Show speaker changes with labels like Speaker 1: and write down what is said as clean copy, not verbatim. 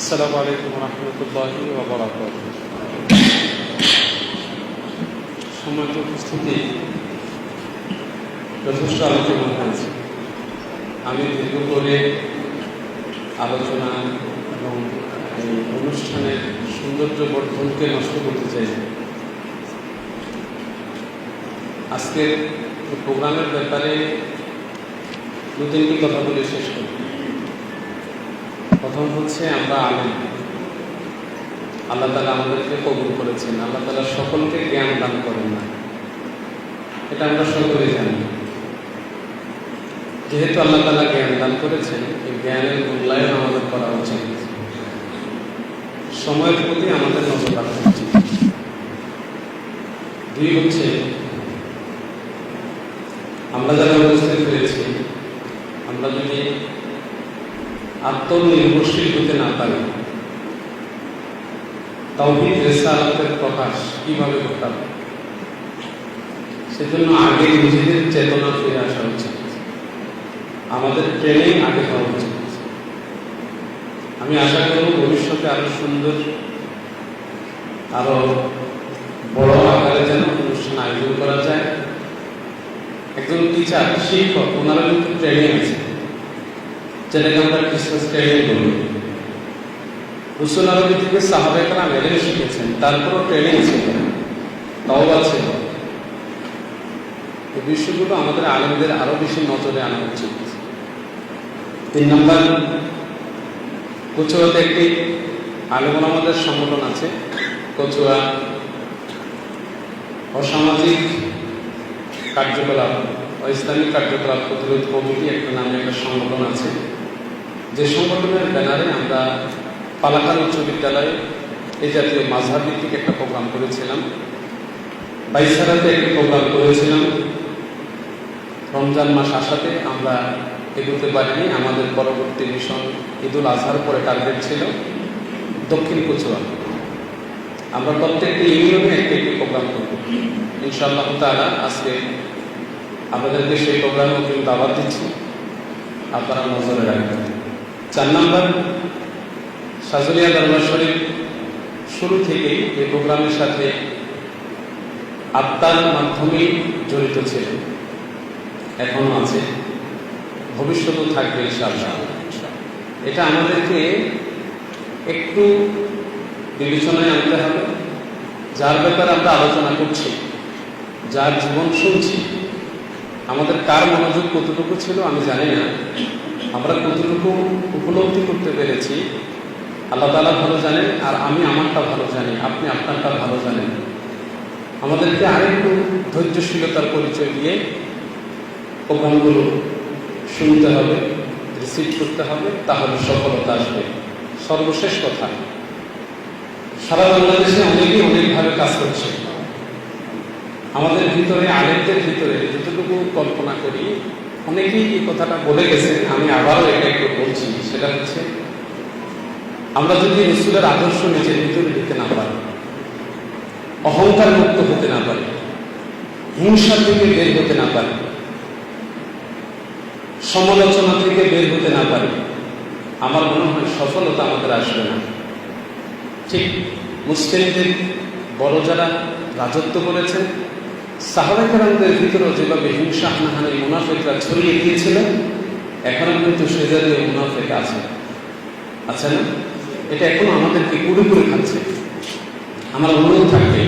Speaker 1: আসসালামু আলাইকুম রহমতুল্লাহি ওয়া বারাকাতুহু। সম্মানিত উপস্থিতি, যথেষ্ট আলোচনা হয়েছে। আমি দীর্ঘ করে আলোচনা এবং এই অনুষ্ঠানের সৌন্দর্য বর্ধনকে নষ্ট করতে চাই। আজকের প্রোগ্রামের ব্যাপারে দু তিনটি কথা বলে শেষ করি। প্রথম হচ্ছে, আমরা আলেম, আল্লাহ তাআলা আমাদেরকে কবুল করেছেন। আল্লাহ তাআলা সকলকে জ্ঞান দান করেন না, এটা আমরা সকলেই জানি। যেহেতু আল্লাহ তাআলা জ্ঞান দান করেছেন, এই জ্ঞানের মূল্যায়ন আমাদের করা উচিত। সময়ের প্রতি আমাদের নজর রাখা উচিত। দুই হচ্ছে, আমরা যারা উপস্থিত হয়েছি, আমরা যদি আত্মনির্ভরশীল হতে না পারি, তাওহীদ রিসালাতের প্রকাশ কিভাবে ঘটাবে? সেজন্য আগে নিজেদের চেতনা ফিরে আসা উচিত, আমাদের ট্রেনিং আগে হওয়া উচিত। আমি আশা করব ভবিষ্যতে আরো সুন্দর, আরো বড় আকারে যেন অনুষ্ঠান আয়োজন করা যায়। একজন টিচার, শিক্ষক, ওনারা কিন্তু ট্রেনিং আছে, যেটাকে আমরা ক্রিসমাস ট্রেনিং বলি। রাসূল আরবি থেকে সাহাবায়ে কেরাম এলেম শিখেছেন, তারপরও ট্রেনিং ছিল, তাও আছে। এই বিষয়গুলো আমাদের আলেমদের আরো বেশি নজরে আনা উচিত। 3 নম্বর, কচুয়াতে একটি আলেম ওলামাদের সংগঠন আছে, কচুয়া অসামাজিক কার্যকলাপ, ইসলামিক কার্যকলাপ প্রতিরোধ কমিটি একটা নামে একটা সংগঠন আছে। যে সংগঠনের ব্যানারে আমরা পালাকার উচ্চ বিদ্যালয়ে এই জাতীয় মাযহাব ভিত্তিক একটা প্রোগ্রাম করেছিলাম, বাইসারাতে একটি প্রোগ্রাম করেছিলাম। রমজান মাস আসাতে আমরা এগোতে পারিনি। আমাদের পরবর্তী মিশন ঈদুল আজহার পরে টার্গেট ছিল দক্ষিণ কচুয়া। আমরা প্রত্যেকটি ইউনিয়নে একটি প্রোগ্রাম করব ইনশাআল্লাহ তাআলা। আজকে আপনাদেরকে সেই প্রোগ্রামে কিন্তু দাওয়াত দিচ্ছি, আপনারা নজরে রাখবেন। 4 নম্বর, সাজুলিয়া দরবার শরীফ শুরু থেকেই এই প্রোগ্রামের সাথে আত্মার মাধ্যমে জড়িত ছিল, এখনো আছে, ভবিষ্যতেও থাকবে ইনশাআল্লাহ। এটা আমাদেরকে একটু বিবেচনায় আনতে হবে। যার ব্যাপারে আমরা আলোচনা করছি, যার জীবন শুনছি, আমাদের কার মনোযোগ কতটুকু ছিল আমি জানি না। আমরা কতটুকু উপলব্ধি করতে পেরেছি আল্লাহ তাআলা ভালো জানেন, আর আমি আমারটা ভালো জানি, আপনি আপনারটা ভালো জানেন। আমাদেরকে আরেকটু ধৈর্যশীলতার পরিচয় দিয়ে প্রোগ্রামগুলো শুনতে হবে, রিসিভ করতে হবে, তাহলে সফলতা আসবে। সর্বশেষ কথা, সারা বাংলাদেশে অনেকেই অনেকভাবে কাজ করছে। আমাদের ভিতরে, আলেমদের ভিতরে যতটুকু কল্পনা করি, অনেকেই এই কথাটা বলে গেছেন, আমি আবারও এটা একটু বলছি। সেটা হচ্ছে, আমরা যদি রাসূলের আদর্শ নিজের ভিতরে দিতে না পারি, অহংকার মুক্ত হতে না পারি, হিংসা থেকে বের হতে না পারি, সমালোচনা থেকে বের হতে না পারি, আমার মনে হয় সফলতা আমাদের আসবে না। ঠিক মুসলিমদের বড় যারা রাজত্ব করেছেন, সাহাবায়ে কেরামদের ভিতরেও যেভাবে হিংসা, হানাহানি, মুনাফিকরা ছড়িয়ে গিয়েছিল, এখনো কিন্তু সে জাতীয় মুনাফিক আছে না? এটা এখনো আমাদেরকে কুড়ে কুড়ে খাচ্ছে। আমার অনুরোধ থাকবে,